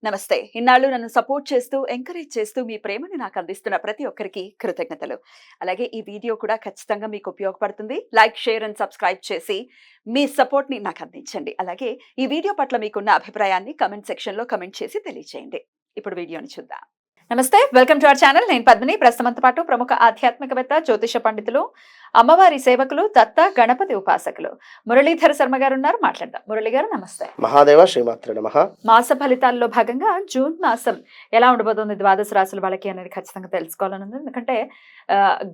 నమస్తే. ఇన్నాళ్ళు నన్ను సపోర్ట్ చేస్తూ, ఎంకరేజ్ చేస్తూ మీ ప్రేమని నాకు అందిస్తున్న ప్రతి ఒక్కరికి కృతజ్ఞతలు. అలాగే ఈ వీడియో కూడా ఖచ్చితంగా మీకు ఉపయోగపడుతుంది. లైక్, షేర్ అండ్ సబ్స్క్రైబ్ చేసి మీ సపోర్ట్‌ని నాకు అందించండి. అలాగే ఈ వీడియో పట్ల మీకున్న అభిప్రాయాన్ని కామెంట్ సెక్షన్‌లో కామెంట్ చేసి తెలియజేయండి. ఇప్పుడు వీడియోని చూద్దాం. నమస్తే. Welcome to our channel. నేను పద్మిని. ప్రస్తుతంతో పాటు ప్రముఖ ఆధ్యాత్మికవేత్త, జ్యోతిష పండితులు, అమ్మవారి సేవకులు, దత్త గణపతి ఉపాసకులు మురళీధర శర్మ గారు ఉన్నారు. మాట్లాడదాం. మురళి గారు నమస్తే. మహాదేవ శ్రీమాత్రే నమః. మాస ఫలితాల్లో భాగంగా జూన్ మాసం ఎలా ఉండబోతుంది ద్వాదశ రాశుల వాళ్ళకి అనేది ఖచ్చితంగా తెలుసుకోవాలని ఉంది. ఎందుకంటే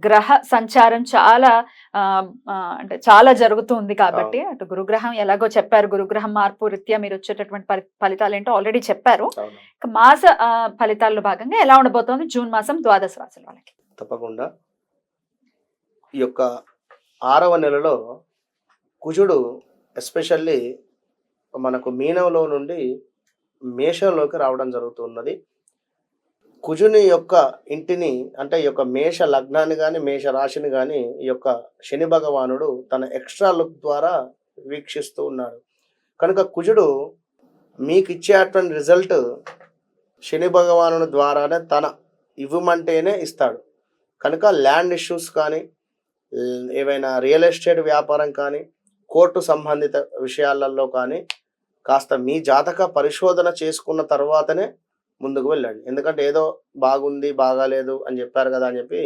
గ్రహ సంచారం చాలా అంటే చాలా జరుగుతుంది కాబట్టి అటు గురుగ్రహం ఎలాగో చెప్పారు, గురుగ్రహం మార్పు రీత్యా మీరు వచ్చేటటువంటి ఫలితాలు ఏంటో ఆల్రెడీ చెప్పారు. మాస ఫలితాల్లో భాగంగా ఎలా ఉండబోతోంది జూన్ మాసం ద్వాదశ రాశుల వాళ్ళకి? తప్పకుండా ఈ యొక్క 6వ నెలలో కుజుడు ఎస్పెషల్లీ మనకు మీనంలో నుండి మేషంలోకి రావడం జరుగుతున్నది. కుజుని యొక్క ఇంటిని అంటే ఈ యొక్క మేష లగ్నాన్ని కానీ మేష రాశిని కానీ ఈ యొక్క శని భగవానుడు తన ఎక్స్ట్రా లుక్ ద్వారా వీక్షిస్తూ ఉన్నాడు. కనుక కుజుడు మీకు ఇచ్చేటువంటి రిజల్ట్ శని భగవానుడి ద్వారానే తన ఇవ్వమంటేనే ఇస్తాడు. కనుక ల్యాండ్ ఇష్యూస్ కానీ, ఏవైనా రియల్ ఎస్టేట్ వ్యాపారం కానీ, కోర్టు సంబంధిత విషయాలలో కానీ కాస్త మీ జాతక పరిశోధన చేసుకున్న తర్వాతనే ముందుకు వెళ్ళండి. ఎందుకంటే ఏదో బాగుంది బాగాలేదు అని చెప్పారు కదా అని చెప్పి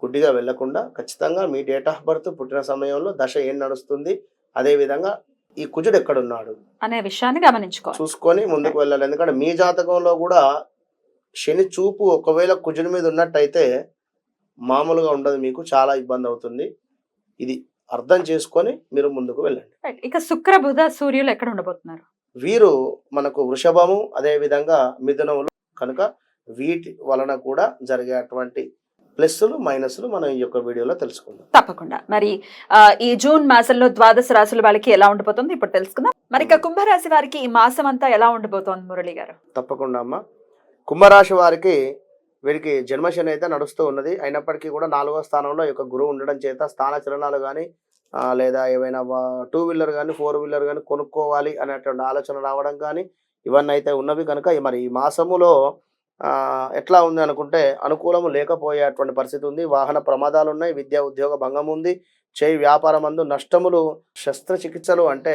గుడ్డిగా వెళ్ళకుండా ఖచ్చితంగా మీ డేట్ ఆఫ్ బర్త్, పుట్టిన సమయంలో దశ ఏం నడుస్తుంది, అదేవిధంగా ఈ కుజుడు ఎక్కడున్నాడు అనే విషయాన్ని చూసుకొని ముందుకు వెళ్ళాలి. ఎందుకంటే మీ జాతకంలో కూడా శని చూపు ఒకవేళ కుజుడి మీద ఉన్నట్టయితే మామూలుగా ఉండదు, మీకు చాలా ఇబ్బంది అవుతుంది. ఇది అర్థం చేసుకొని మీరు ముందుకు వెళ్ళండి. ఇక శుక్ర, బుధ, సూర్యులు ఎక్కడ ఉండబోతున్నారు? వీరు మనకు వృషభము, అదే విధంగా మిథునములు. కనుక వీటి వలన కూడా జరిగేటువంటి ప్లస్లు మైనస్లు మనం ఈ యొక్క వీడియోలో తెలుసుకుందాం. తప్పకుండా. మరి ఈ జూన్ మాసంలో ద్వాదశ రాశుల వాళ్ళకి ఎలా ఉండబోతుంది ఇప్పుడు తెలుసుకుందాం. మరి ఇక కుంభరాశి వారికి ఈ మాసం అంతా ఎలా ఉండబోతోంది మురళి గారు? తప్పకుండా అమ్మ. కుంభరాశి వారికి వీరికి జన్మశని అయితే నడుస్తూ ఉన్నది. అయినప్పటికీ కూడా 4వ స్థానంలో ఈ యొక్క గురువు ఉండడం చేత స్థాన చలనాలు కానీ లేదా ఏవైనా 2 వీలర్ కానీ 4 వీలర్ కానీ కొనుక్కోవాలి అనేటువంటి ఆలోచన రావడం కానీ ఇవన్నీ అయితే ఉన్నవి. కనుక మరి ఈ మాసములో ఎట్లా ఉంది అనుకుంటే అనుకూలము లేకపోయేటువంటి పరిస్థితి ఉంది. వాహన ప్రమాదాలు ఉన్నాయి, విద్యా ఉద్యోగ భంగం ఉంది, చేయి వ్యాపారం అందు నష్టములు, శస్త్రచికిత్సలు అంటే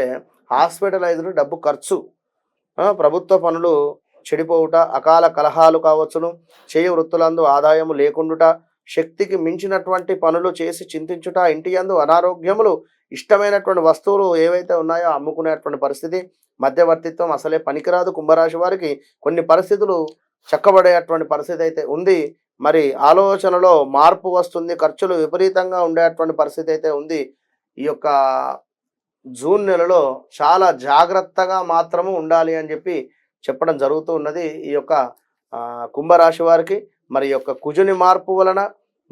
హాస్పిటలైజ్డ్ డబ్బు ఖర్చు, ప్రభుత్వ పనులు చెడిపోవుట, అకాల కలహాలు కావచ్చును, చేయి వృత్తులందు ఆదాయము లేకుండుట, శక్తికి మించినటువంటి పనులు చేసి చింతించుట, ఇంటి యందు అనారోగ్యములు, ఇష్టమైనటువంటి వస్తువులు ఏవైతే ఉన్నాయో అమ్ముకునేటువంటి పరిస్థితి, మధ్యవర్తిత్వం అసలే పనికిరాదు. కుంభరాశి వారికి కొన్ని పరిస్థితులు చక్కబడేటువంటి పరిస్థితి అయితే ఉంది. మరి ఆలోచనలో మార్పు వస్తుంది, ఖర్చులు విపరీతంగా ఉండేటువంటి పరిస్థితి అయితే ఉంది. ఈ యొక్క జూన్ నెలలో చాలా జాగ్రత్తగా మాత్రము ఉండాలి అని చెప్పి చెప్పడం జరుగుతూ ఉన్నది ఈ యొక్క కుంభరాశి వారికి. మరి యొక్క కుజుని మార్పు వలన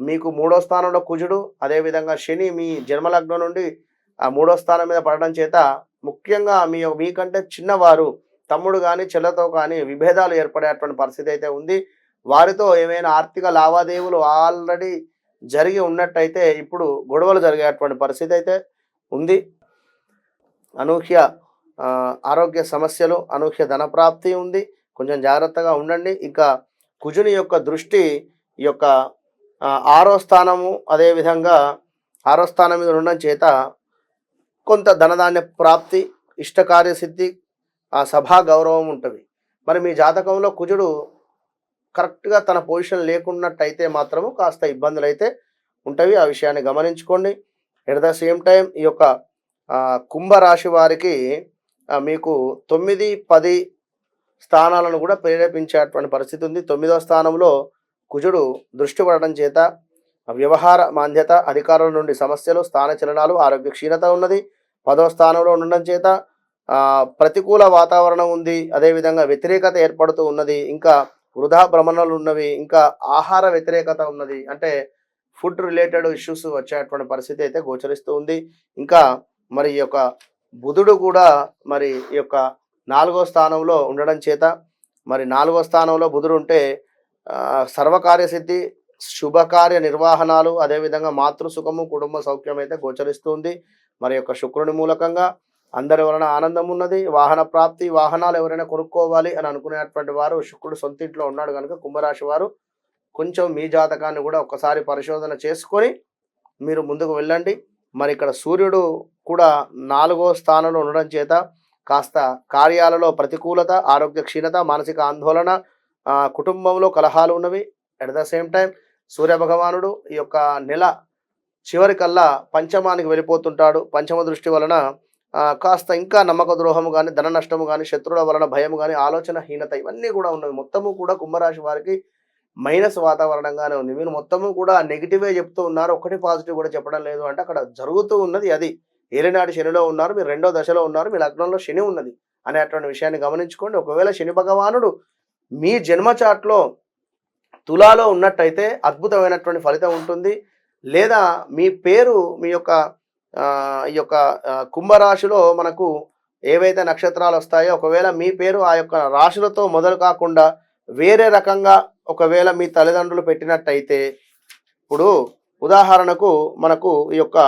మీకు 3వ స్థానంలో కుజుడు, అదేవిధంగా శని మీ జన్మలగ్నం నుండి 3వ స్థానం మీద పడడం చేత ముఖ్యంగా మీకంటే చిన్నవారు, తమ్ముడు కానీ చెల్లెతో కానీ విభేదాలు ఏర్పడేటువంటి పరిస్థితి అయితే ఉంది. వారితో ఏమైనా ఆర్థిక లావాదేవీలు ఆల్రెడీ జరిగి ఉన్నట్టయితే ఇప్పుడు గొడవలు జరిగేటువంటి పరిస్థితి అయితే ఉంది. అనూహ్య ఆరోగ్య సమస్యలు, అనూహ్య ధనప్రాప్తి ఉంది. కొంచెం జాగ్రత్తగా ఉండండి. ఇంకా కుజుని యొక్క దృష్టి ఈ యొక్క 6వ స్థానము, అదేవిధంగా 6వ స్థానం మీద ఉండడం చేత కొంత ధనధాన్య ప్రాప్తి, ఇష్టకార్యసిద్ధి, సభా గౌరవం ఉంటుంది. మరి మీ జాతకంలో కుజుడు కరెక్ట్గా తన పొజిషన్ లేకున్నట్టయితే మాత్రము కాస్త ఇబ్బందులు అయితే ఉంటాయి. ఆ విషయాన్ని గమనించుకోండి. ఎట్ ద సేమ్ టైం ఈ యొక్క కుంభరాశి వారికి మీకు 9, 10 స్థానాలను కూడా ప్రేరేపించేటువంటి పరిస్థితి ఉంది. 9వ స్థానంలో కుజుడు దృష్టి పడడం చేత వ్యవహార మాంద్యత, అధికారుల నుండి సమస్యలు, స్థాన చలనాలు, ఆరోగ్య క్షీణత ఉన్నది. 10వ స్థానంలో ఉండడం చేత ప్రతికూల వాతావరణం ఉంది, అదేవిధంగా వ్యతిరేకత ఏర్పడుతూ ఉన్నది, ఇంకా వృధా భ్రమణలు ఉన్నవి, ఇంకా ఆహార వ్యతిరేకత ఉన్నది. అంటే ఫుడ్ రిలేటెడ్ ఇష్యూస్ వచ్చేటువంటి పరిస్థితి అయితే గోచరిస్తూ ఉంది. ఇంకా మరి ఈ యొక్క బుధుడు కూడా మరి ఈ యొక్క 4వ స్థానంలో ఉండడం చేత, మరి 4వ స్థానంలో బుధుడు ఉంటే సర్వకార్యసిద్ధి, శుభకార్య నిర్వహణాలు, అదేవిధంగా మాతృసుఖము, కుటుంబ సౌఖ్యం అయితే గోచరిస్తుంది. మరి యొక్క శుక్రుని మూలకంగా అందరి వలన ఆనందం ఉన్నది, వాహన ప్రాప్తి, వాహనాలు ఎవరైనా కొనుక్కోవాలి అని అనుకునేటువంటి వారు, శుక్రుడు సొంత ఇంట్లో ఉన్నాడు కనుక కుంభరాశి వారు కొంచెం మీ జాతకాన్ని కూడా ఒక్కసారి పరిశోధన చేసుకొని మీరు ముందుకు వెళ్ళండి. మరి ఇక్కడ సూర్యుడు కూడా 4వ స్థానంలో ఉండడం చేత కాస్త కార్యాలలో ప్రతికూలత, ఆరోగ్య క్షీణత, మానసిక ఆందోళన, కుటుంబంలో కలహాలు ఉన్నవి. అట్ ద సేమ్ టైం సూర్య భగవానుడు ఈ యొక్క నెల చివరికల్లా పంచమానికి వెళ్ళిపోతుంటాడు. పంచమ దృష్టి వలన కాస్త ఇంకా నమ్మక ద్రోహము కానీ, ధన నష్టము కానీ, శత్రువుల వలన భయము కానీ, ఆలోచన హీనత ఇవన్నీ కూడా ఉన్నవి. మొత్తము కూడా కుంభరాశి వారికి మైనస్ వాతావరణంగానే ఉంది. మీరు మొత్తము కూడా నెగిటివే చెప్తూ ఉన్నారు, ఒకటి పాజిటివ్ కూడా చెప్పడం లేదు అంటే అక్కడ జరుగుతూ ఉన్నది అది. ఏలినాటి శనిలో ఉన్నారు, మీరు 2వ దశలో ఉన్నారు, మీ లగ్నంలో శని ఉన్నది అనేటువంటి విషయాన్ని గమనించుకోండి. ఒకవేళ శని భగవానుడు మీ జన్మ చాట్లో తులాలో ఉన్నట్టయితే అద్భుతమైనటువంటి ఫలితం ఉంటుంది. లేదా మీ పేరు మీ యొక్క ఈ యొక్క కుంభరాశిలో మనకు ఏవైతే నక్షత్రాలు వస్తాయో ఒకవేళ మీ పేరు ఆ యొక్క రాశులతో మొదలు కాకుండా వేరే రకంగా ఒకవేళ మీ తల్లిదండ్రులు పెట్టినట్టయితే, ఇప్పుడు ఉదాహరణకు మనకు ఈ యొక్క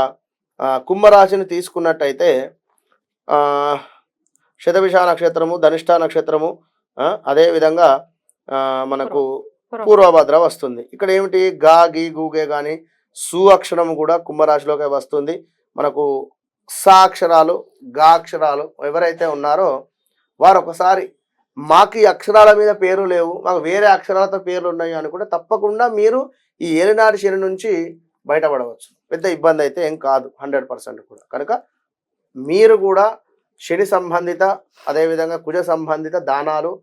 కుంభరాశిని తీసుకున్నట్టయితే శతభిష నక్షత్రము, ధనిష్ట నక్షత్రము, అదేవిధంగా మనకు పూర్వభద్ర వస్తుంది. ఇక్కడ ఏమిటి గా గి గూగే కానీ సు అక్షరము కూడా కుంభరాశిలోకి వస్తుంది. మనకు సా అక్షరాలు, గా అక్షరాలు ఎవరైతే ఉన్నారో వారు ఒకసారి మాకు ఈ అక్షరాల మీద పేరు లేవు, మాకు వేరే అక్షరాలతో పేర్లు ఉన్నాయి అనుకుంటే తప్పకుండా మీరు ఈ ఏలినాటి శని నుంచి బయటపడవచ్చు. పెద్ద ఇబ్బంది అయితే ఏం కాదు 100% కూడా. కనుక మీరు కూడా శని సంబంధిత అదేవిధంగా కుజ సంబంధిత దానాలు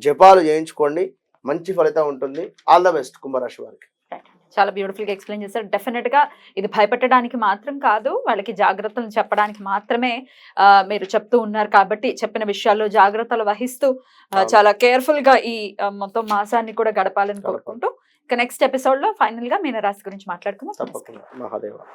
జపాలు చేయించుకోండి, మంచి ఫలితం ఉంటుంది. ఆల్ ద బెస్ట్ కుంభరాశి వారికి. చాలా బ్యూటిఫుల్ గా ఎక్స్ప్లెయిన్ చేశారు. డెఫినెట్ గా ఇది భయపెట్టడానికి మాత్రం కాదు, వాళ్ళకి జాగ్రత్తలు చెప్పడానికి మాత్రమే మీరు చెప్తూ ఉన్నారు. కాబట్టి చెప్పిన విషయాల్లో జాగ్రత్తలు వహిస్తూ చాలా కేర్ఫుల్ గా ఈ మొత్తం మాసాన్ని కూడా గడపాలని కోరుకుంటూ ఇక నెక్స్ట్ ఎపిసోడ్ లో ఫైనల్ గా మీనరాశి గురించి మాట్లాడుకుందాం. తప్పకుండా. మహాదేవ.